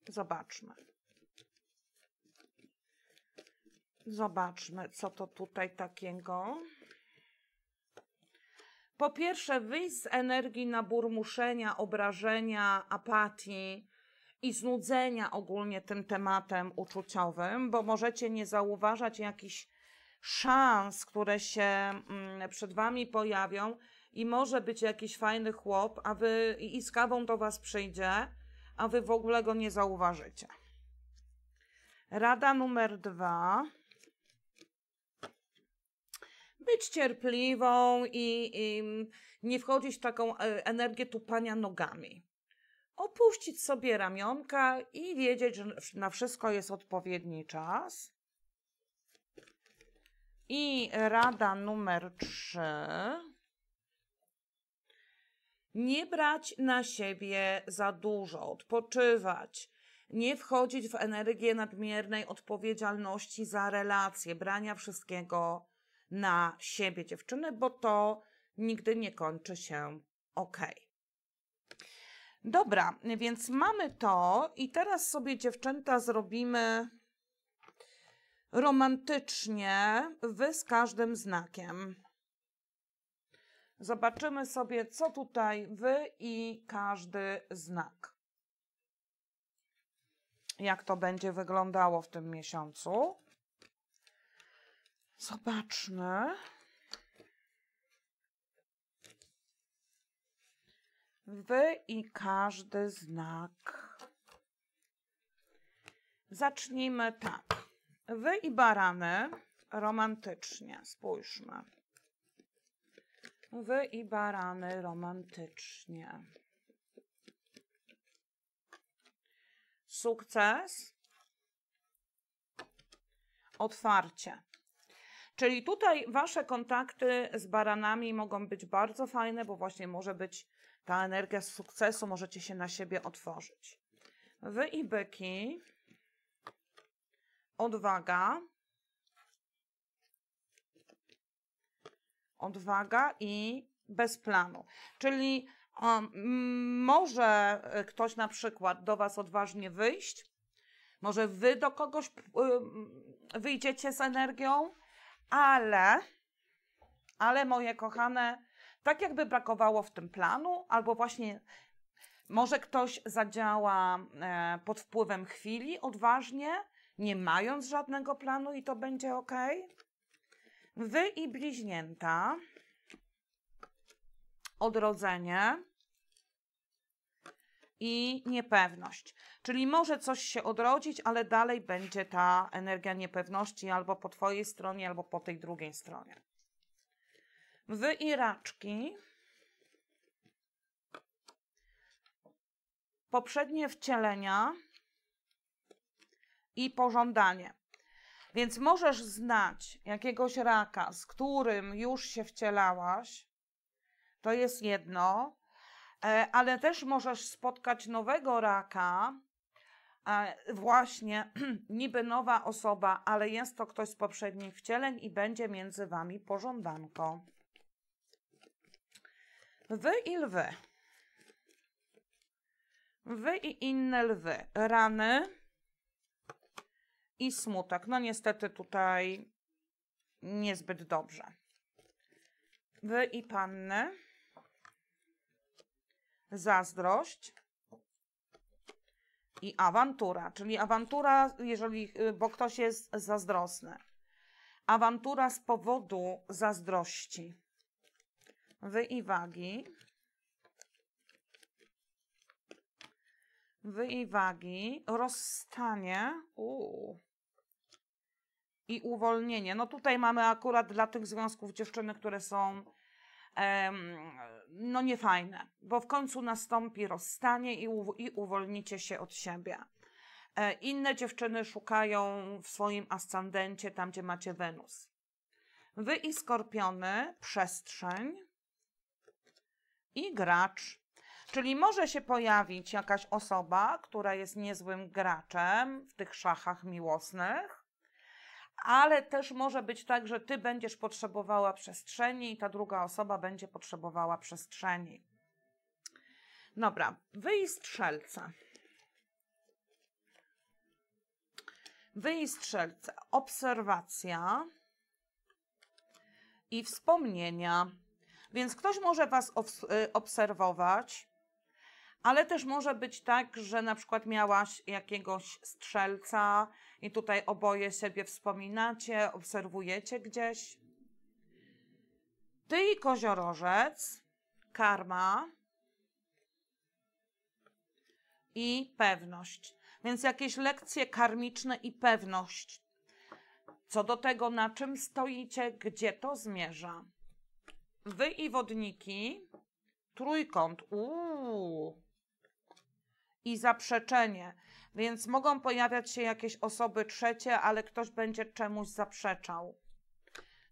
Zobaczmy. Zobaczmy, co to tutaj takiego. Po pierwsze, wyjść z energii naburmuszenia, obrażenia, apatii i znudzenia ogólnie tym tematem uczuciowym, bo możecie nie zauważać jakichś szans, które się przed wami pojawią i może być jakiś fajny chłop, a wy i z kawą do was przyjdzie, a wy w ogóle go nie zauważycie. Rada numer 2. Być cierpliwą i nie wchodzić w taką energię tupania nogami. Opuścić sobie ramionka i wiedzieć, że na wszystko jest odpowiedni czas. I rada numer 3. Nie brać na siebie za dużo, odpoczywać. Nie wchodzić w energię nadmiernej odpowiedzialności za relacje, brania wszystkiego na siebie, dziewczyny, bo to nigdy nie kończy się ok. Dobra, więc mamy to i teraz sobie, dziewczęta, zrobimy romantycznie, wy z każdym znakiem. Zobaczymy sobie, co tutaj wy i każdy znak. Jak to będzie wyglądało w tym miesiącu. Zobaczmy. Wy i każdy znak. Zacznijmy tak. Wy i barany romantycznie. Spójrzmy. Wy i barany romantycznie. Sukces. Otwarcie. Czyli tutaj wasze kontakty z baranami mogą być bardzo fajne, bo właśnie może być ta energia sukcesu, możecie się na siebie otworzyć. Wy i byki. Odwaga. Odwaga i bez planu. Czyli może ktoś na przykład do was odważnie wyjść, może wy do kogoś wyjdziecie z energią, ale moje kochane, tak jakby brakowało w tym planu, albo właśnie może ktoś zadziała pod wpływem chwili odważnie, nie mając żadnego planu i to będzie ok. Wy i bliźnięta. Odrodzenie i niepewność. Czyli może coś się odrodzić, ale dalej będzie ta energia niepewności albo po twojej stronie, albo po tej drugiej stronie. Wy i raczki. poprzednie wcielenia i pożądanie. Więc możesz znać jakiegoś raka, z którym już się wcielałaś, to jest jedno, ale też możesz spotkać nowego raka, właśnie niby nowa osoba, ale jest to ktoś z poprzednich wcieleń i będzie między wami pożądanko. Wy i lwy. Wy i inne lwy. Rany i smutek. No niestety tutaj niezbyt dobrze. Wy i panny. Zazdrość i awantura, czyli awantura, bo ktoś jest zazdrosny. Awantura z powodu zazdrości. Wy i wagi. Wy i wagi. Rozstanie. I uwolnienie. No tutaj mamy akurat dla tych związków dziewczyny, które są no niefajne, bo w końcu nastąpi rozstanie i uwolnicie się od siebie. Inne dziewczyny szukają w swoim ascendencie, tam gdzie macie Wenus. Wy i skorpiony, przestrzeń i gracz. Czyli może się pojawić jakaś osoba, która jest niezłym graczem w tych szachach miłosnych, ale też może być tak, że ty będziesz potrzebowała przestrzeni i ta druga osoba będzie potrzebowała przestrzeni. Dobra, wy i strzelce. Wy i strzelce. Obserwacja i wspomnienia. Więc ktoś może was obserwować, ale też może być tak, że na przykład miałaś jakiegoś strzelca i tutaj oboje siebie wspominacie, obserwujecie gdzieś. Ty i koziorożec, karma i pewność. Więc jakieś lekcje karmiczne i pewność. Co do tego, na czym stoicie, gdzie to zmierza. Wy i wodniki, trójkąt, i zaprzeczenie. Więc mogą pojawiać się jakieś osoby trzecie, ale ktoś będzie czemuś zaprzeczał.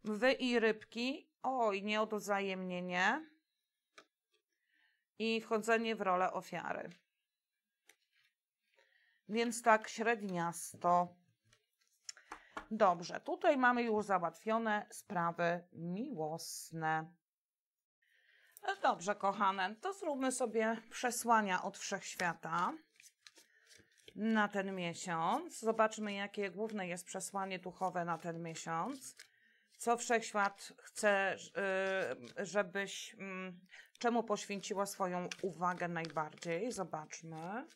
Wy i rybki, nieodwzajemnienie i wchodzenie w rolę ofiary. Więc tak średniasto. Dobrze, tutaj mamy już załatwione sprawy miłosne. Dobrze, kochane, to zróbmy sobie przesłania od Wszechświata na ten miesiąc. Zobaczmy, jakie główne jest przesłanie duchowe na ten miesiąc. Co Wszechświat chce, żebyś, czemu poświęciła swoją uwagę najbardziej. Zobaczmy.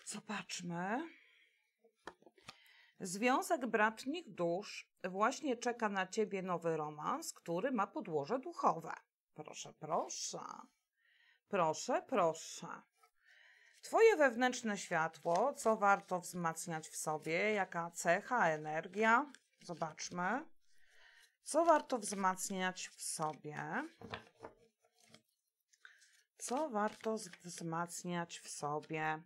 Zobaczmy. Związek bratnich dusz właśnie czeka na ciebie nowy romans, który ma podłoże duchowe. Proszę, proszę. Proszę, proszę. Twoje wewnętrzne światło, co warto wzmacniać w sobie, jaka cecha, energia. Zobaczmy. Co warto wzmacniać w sobie? Co warto wzmacniać w sobie?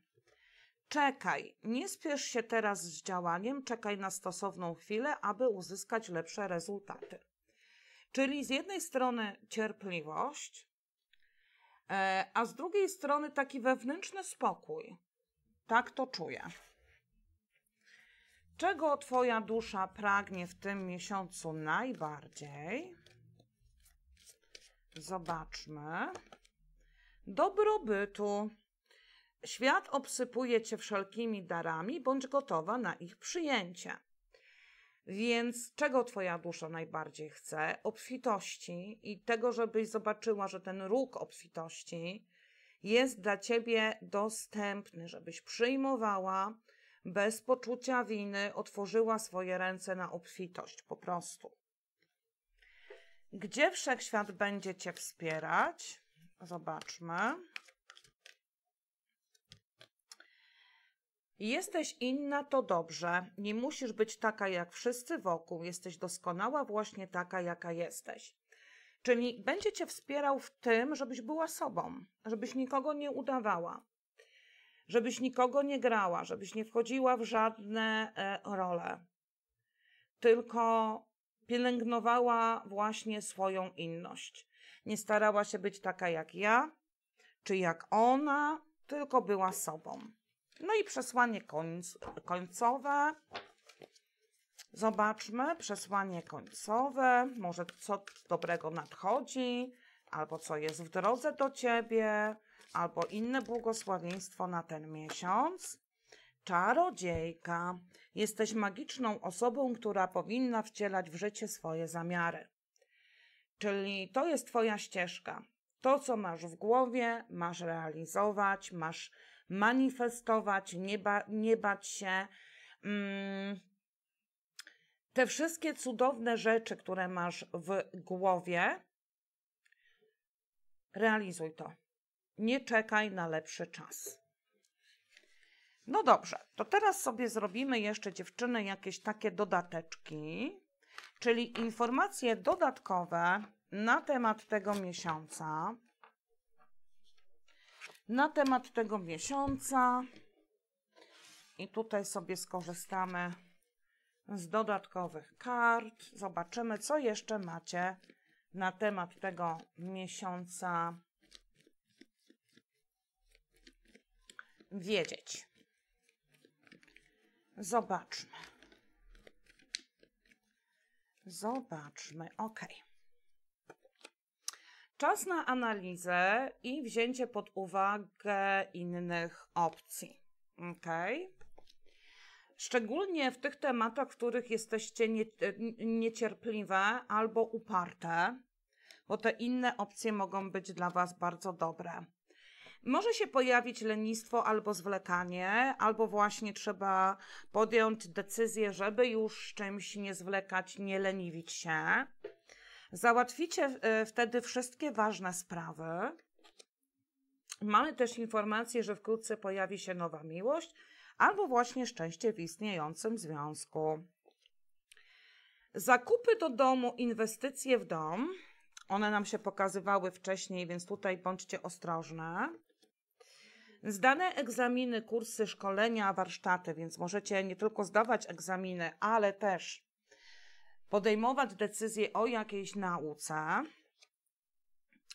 Czekaj, nie spiesz się teraz z działaniem, czekaj na stosowną chwilę, aby uzyskać lepsze rezultaty. Czyli z jednej strony cierpliwość, a z drugiej strony taki wewnętrzny spokój. Tak to czuję. Czego twoja dusza pragnie w tym miesiącu najbardziej? Zobaczmy. Dobrobytu. Świat obsypuje cię wszelkimi darami, bądź gotowa na ich przyjęcie. Więc czego twoja dusza najbardziej chce? Obfitości i tego, żebyś zobaczyła, że ten róg obfitości jest dla ciebie dostępny, żebyś przyjmowała bez poczucia winy, otworzyła swoje ręce na obfitość po prostu. Gdzie Wszechświat będzie cię wspierać? Zobaczmy. Jesteś inna, to dobrze. Nie musisz być taka jak wszyscy wokół. Jesteś doskonała właśnie taka, jaka jesteś. Czyli będzie cię wspierał w tym, żebyś była sobą, żebyś nikogo nie udawała. żebyś nikogo nie grała, żebyś nie wchodziła w żadne role, tylko pielęgnowała właśnie swoją inność. Nie starała się być taka jak ja, czy jak ona, tylko była sobą. No i przesłanie końcowe. Zobaczmy, przesłanie końcowe, może co dobrego nadchodzi, albo co jest w drodze do Ciebie, albo inne błogosławieństwo na ten miesiąc. Czarodziejka. Jesteś magiczną osobą, która powinna wcielać w życie swoje zamiary. Czyli to jest Twoja ścieżka. To, co masz w głowie, masz realizować, masz manifestować, nie bać się. Te wszystkie cudowne rzeczy, które masz w głowie, realizuj to. Nie czekaj na lepszy czas. No dobrze, to teraz sobie zrobimy jeszcze, dziewczyny, jakieś takie dodateczki, czyli informacje dodatkowe na temat tego miesiąca. I tutaj sobie skorzystamy z dodatkowych kart. Zobaczymy, co jeszcze macie na temat tego miesiąca wiedzieć. Zobaczmy. Ok. Czas na analizę i wzięcie pod uwagę innych opcji. Ok. Szczególnie w tych tematach, w których jesteście niecierpliwe albo uparte, bo te inne opcje mogą być dla Was bardzo dobre. Może się pojawić lenistwo albo zwlekanie, albo właśnie trzeba podjąć decyzję, żeby już z czymś nie zwlekać, nie leniwić się. Załatwicie wtedy wszystkie ważne sprawy. Mamy też informację, że wkrótce pojawi się nowa miłość, albo właśnie szczęście w istniejącym związku. Zakupy do domu, inwestycje w dom. One nam się pokazywały wcześniej, więc tutaj bądźcie ostrożne. Zdane egzaminy, kursy, szkolenia, warsztaty, więc możecie nie tylko zdawać egzaminy, ale też podejmować decyzje o jakiejś nauce.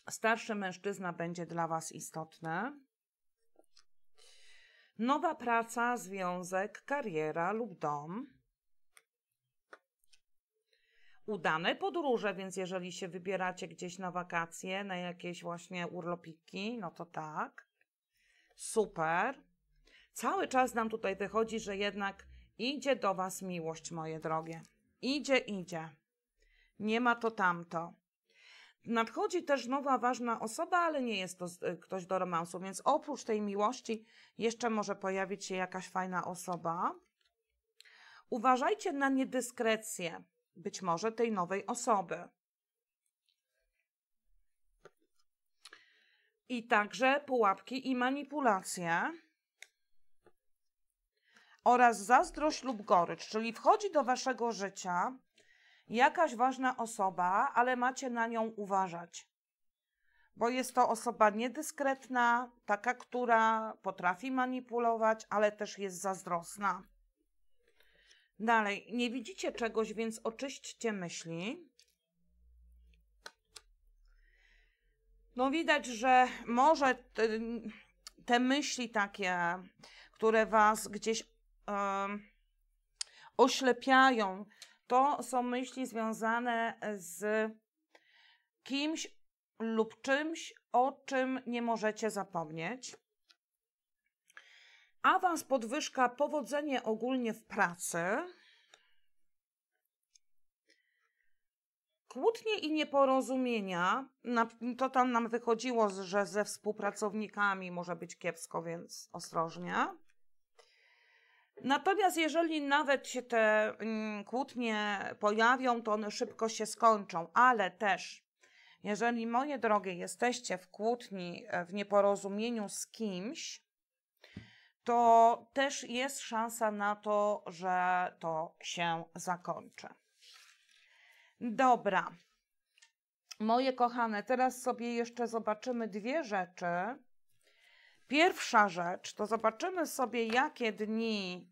Starszy mężczyzna będzie dla Was istotny. Nowa praca, związek, kariera lub dom. Udane podróże, więc jeżeli się wybieracie gdzieś na wakacje, na jakieś właśnie urlopiki, no to tak. Super. Cały czas nam tutaj wychodzi, że jednak idzie do Was miłość, moje drogie. Idzie. Nie ma to tamto. Nadchodzi też nowa, ważna osoba, ale nie jest to ktoś do romansu, więc oprócz tej miłości jeszcze może pojawić się jakaś fajna osoba. Uważajcie na niedyskrecję, być może tej nowej osoby. I także pułapki i manipulacje oraz zazdrość lub gorycz, czyli wchodzi do Waszego życia jakaś ważna osoba, ale macie na nią uważać, bo jest to osoba niedyskretna, taka, która potrafi manipulować, ale też jest zazdrosna. Dalej, nie widzicie czegoś, więc oczyśćcie myśli. No widać, że może te myśli takie, które Was gdzieś oślepiają, to są myśli związane z kimś lub czymś, o czym nie możecie zapomnieć. Awans, podwyżka, powodzenie ogólnie w pracy. Kłótnie i nieporozumienia, to tam nam wychodziło, że ze współpracownikami może być kiepsko, więc ostrożnie. Natomiast jeżeli nawet się te kłótnie pojawią, to one szybko się skończą, ale też jeżeli, moje drogie, jesteście w kłótni, w nieporozumieniu z kimś, to też jest szansa na to, że to się zakończy. Dobra, moje kochane, teraz sobie jeszcze zobaczymy dwie rzeczy. Pierwsza rzecz, to zobaczymy sobie, jakie dni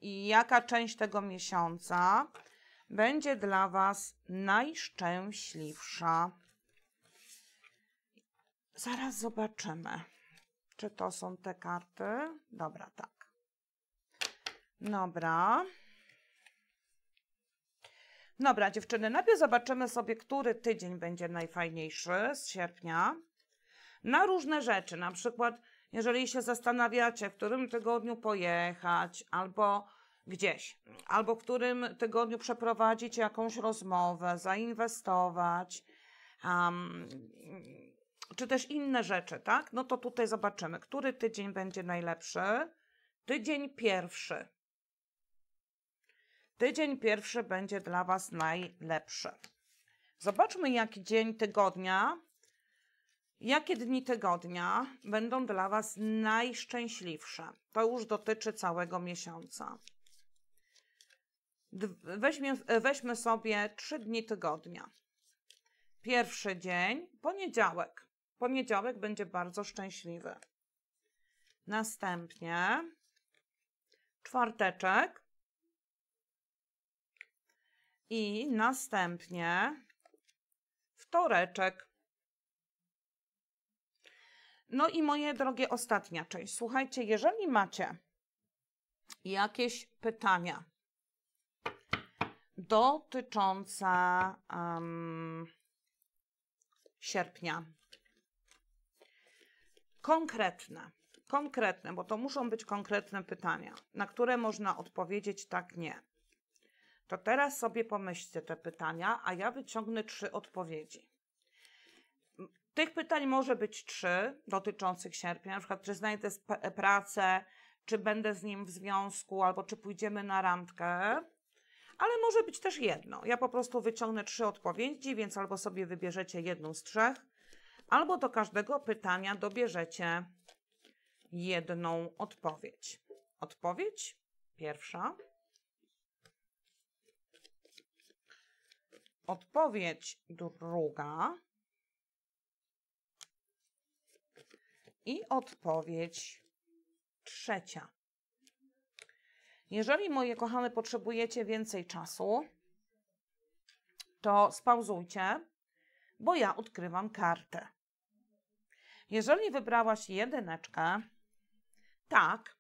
i jaka część tego miesiąca będzie dla Was najszczęśliwsza. Zaraz zobaczymy, czy to są te karty. Dobra, tak. Dobra. Dobra, dziewczyny, najpierw zobaczymy sobie, który tydzień będzie najfajniejszy z sierpnia. Na różne rzeczy, na przykład jeżeli się zastanawiacie, w którym tygodniu pojechać, albo gdzieś, albo w którym tygodniu przeprowadzić jakąś rozmowę, zainwestować, czy też inne rzeczy, tak? No to tutaj zobaczymy, który tydzień będzie najlepszy. Tydzień pierwszy. Tydzień pierwszy będzie dla Was najlepszy. Zobaczmy, jaki dzień tygodnia, jakie dni tygodnia będą dla Was najszczęśliwsze. To już dotyczy całego miesiąca. Weźmy sobie 3 dni tygodnia. Pierwszy dzień, poniedziałek. Poniedziałek będzie bardzo szczęśliwy. Następnie czwarteczek. I następnie wtoreczek. No i moje drogie, ostatnia część. Słuchajcie, jeżeli macie jakieś pytania dotyczące sierpnia, konkretne, bo to muszą być konkretne pytania, na które można odpowiedzieć tak, nie. To teraz sobie pomyślcie te pytania, a ja wyciągnę 3 odpowiedzi. Tych pytań może być 3 dotyczących sierpnia, na przykład czy znajdę pracę, czy będę z nim w związku, albo czy pójdziemy na randkę, ale może być też jedno. Ja po prostu wyciągnę 3 odpowiedzi, więc albo sobie wybierzecie jedną z 3, albo do każdego pytania dobierzecie jedną odpowiedź. Odpowiedź pierwsza. Odpowiedź druga i odpowiedź trzecia. Jeżeli, moje kochane, potrzebujecie więcej czasu, to spauzujcie, bo ja odkrywam kartę. Jeżeli wybrałaś 1, tak,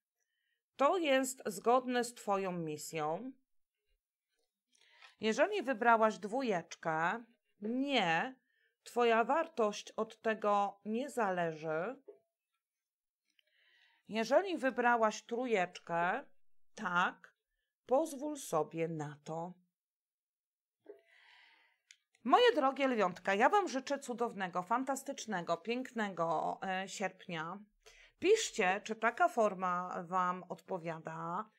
to jest zgodne z Twoją misją. Jeżeli wybrałaś 2, nie, Twoja wartość od tego nie zależy. Jeżeli wybrałaś 3, tak, pozwól sobie na to. Moje drogie lwiątka, ja Wam życzę cudownego, fantastycznego, pięknego sierpnia. Piszcie, czy taka forma Wam odpowiada.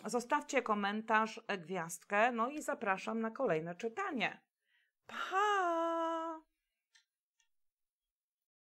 Zostawcie komentarz, gwiazdkę, no i zapraszam na kolejne czytanie. Pa!